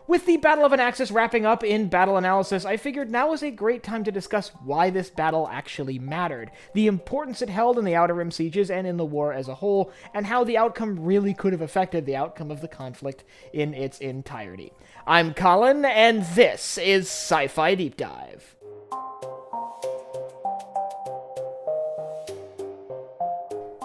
With the Battle of Anaxes wrapping up in battle analysis, I figured now was a great time to discuss why this battle actually mattered, the importance it held in the Outer Rim sieges and in the war as a whole, and how the outcome really could have affected the outcome of the conflict in its entirety. I'm Colin, and this is Sci-Fi Deep Dive.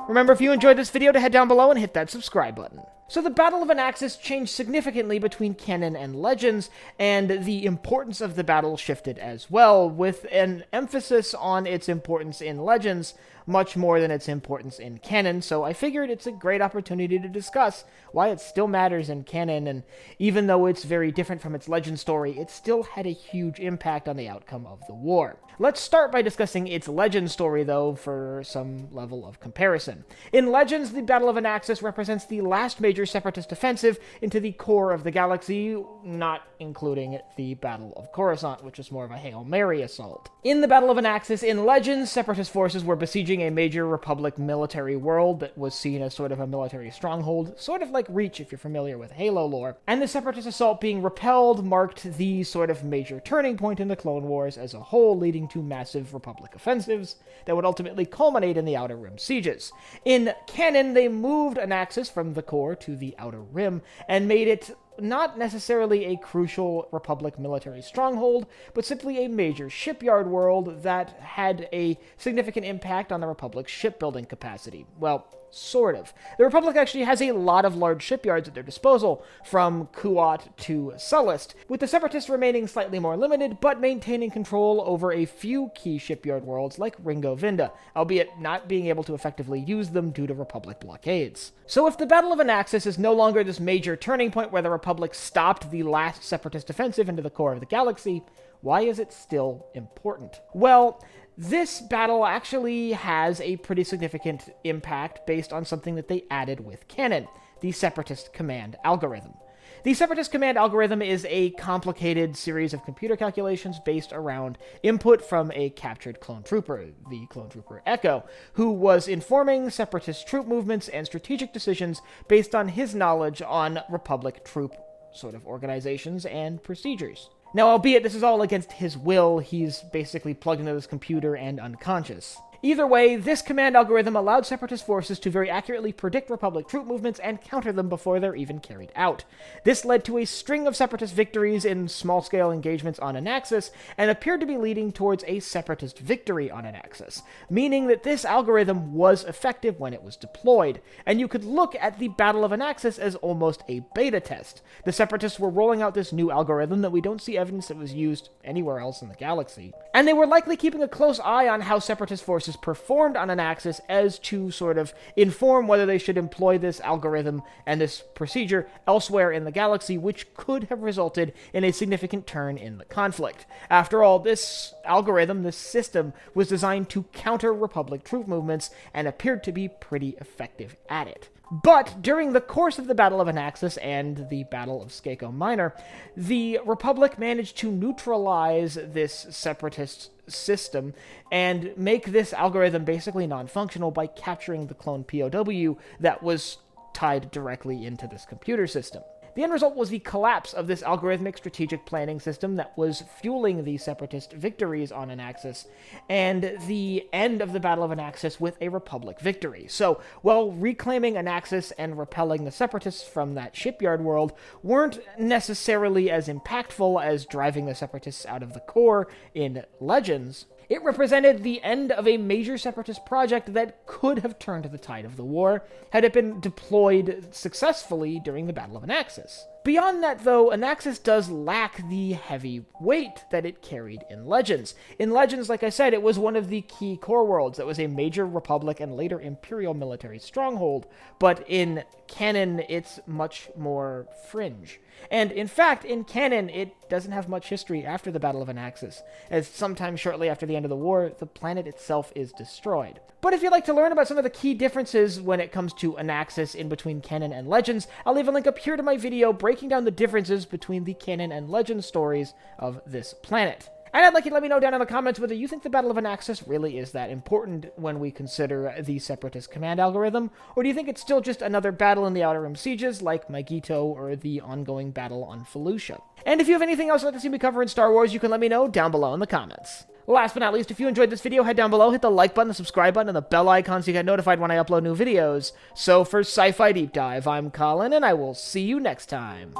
Remember, if you enjoyed this video, to head down below and hit that subscribe button. So the Battle of Anaxes changed significantly between canon and legends, and the importance of the battle shifted as well, with an emphasis on its importance in legends much more than its importance in canon, so I figured it's a great opportunity to discuss why it still matters in canon, and even though it's very different from its legend story, it still had a huge impact on the outcome of the war. Let's start by discussing its legend story, though, for some level of comparison. In Legends, the Battle of Anaxes represents the last major Separatist offensive into the core of the galaxy, not including the Battle of Coruscant, which was more of a Hail Mary assault. In the Battle of Anaxes, in Legends, Separatist forces were besieging a major Republic military world that was seen as sort of a military stronghold, sort of like Reach if you're familiar with Halo lore, and the Separatist assault being repelled marked the sort of major turning point in the Clone Wars as a whole, leading to massive Republic offensives that would ultimately culminate in the Outer Rim sieges. In canon, they moved Anaxis from the core to the Outer Rim, and made it not necessarily a crucial Republic military stronghold, but simply a major shipyard world that had a significant impact on the Republic's shipbuilding capacity. Well, sort of. The Republic actually has a lot of large shipyards at their disposal, from Kuat to Sullust, with the Separatists remaining slightly more limited, but maintaining control over a few key shipyard worlds like Ringo Vinda, albeit not being able to effectively use them due to Republic blockades. So if the Battle of Anaxes is no longer this major turning point where the Republic stopped the last Separatist offensive into the core of the galaxy, why is it still important? Well, this battle actually has a pretty significant impact based on something that they added with canon, the Separatist command algorithm. The Separatist command algorithm is a complicated series of computer calculations based around input from a captured clone trooper, the clone trooper Echo, who was informing Separatist troop movements and strategic decisions based on his knowledge on Republic troop sort of organizations and procedures. Now, albeit this is all against his will, he's basically plugged into this computer and unconscious. Either way, this command algorithm allowed Separatist forces to very accurately predict Republic troop movements and counter them before they're even carried out. This led to a string of Separatist victories in small-scale engagements on Anaxis, and appeared to be leading towards a Separatist victory on Anaxis, meaning that this algorithm was effective when it was deployed, and you could look at the Battle of Anaxis as almost a beta test. The Separatists were rolling out this new algorithm that we don't see evidence that was used anywhere else in the galaxy, and they were likely keeping a close eye on how Separatist forces performed on Anaxis as to sort of inform whether they should employ this algorithm and this procedure elsewhere in the galaxy, which could have resulted in a significant turn in the conflict. After all, this algorithm, this system, was designed to counter Republic troop movements and appeared to be pretty effective at it. But during the course of the Battle of Anaxis and the Battle of Skako Minor, the Republic managed to neutralize this Separatist system and make this algorithm basically non-functional by capturing the clone POW that was tied directly into this computer system. The end result was the collapse of this algorithmic strategic planning system that was fueling the Separatist victories on Anaxis, and the end of the Battle of Anaxis with a Republic victory. So, while reclaiming Anaxis and repelling the Separatists from that shipyard world weren't necessarily as impactful as driving the Separatists out of the core in Legends, it represented the end of a major Separatist project that could have turned the tide of the war had it been deployed successfully during the Battle of Anaxis. Beyond that, though, Anaxis does lack the heavy weight that it carried in Legends. In Legends, like I said, it was one of the key core worlds that was a major Republic and later Imperial military stronghold, but in canon, it's much more fringe. And in fact, in canon, it doesn't have much history after the Battle of Anaxis, as sometime shortly after the end of the war, the planet itself is destroyed. But if you'd like to learn about some of the key differences when it comes to Anaxis in between canon and Legends, I'll leave a link up here to my video breaking down the differences between the canon and legend stories of this planet. And I'd like you to let me know down in the comments whether you think the Battle of Anaxes really is that important when we consider the Separatist command algorithm, or do you think it's still just another battle in the Outer Rim sieges like Megiddo or the ongoing battle on Felucia? And if you have anything else you'd like to see me cover in Star Wars, you can let me know down below in the comments. Last but not least, if you enjoyed this video, head down below, hit the like button, the subscribe button, and the bell icon so you get notified when I upload new videos. So for Sci-Fi Deep Dive, I'm Colin, and I will see you next time.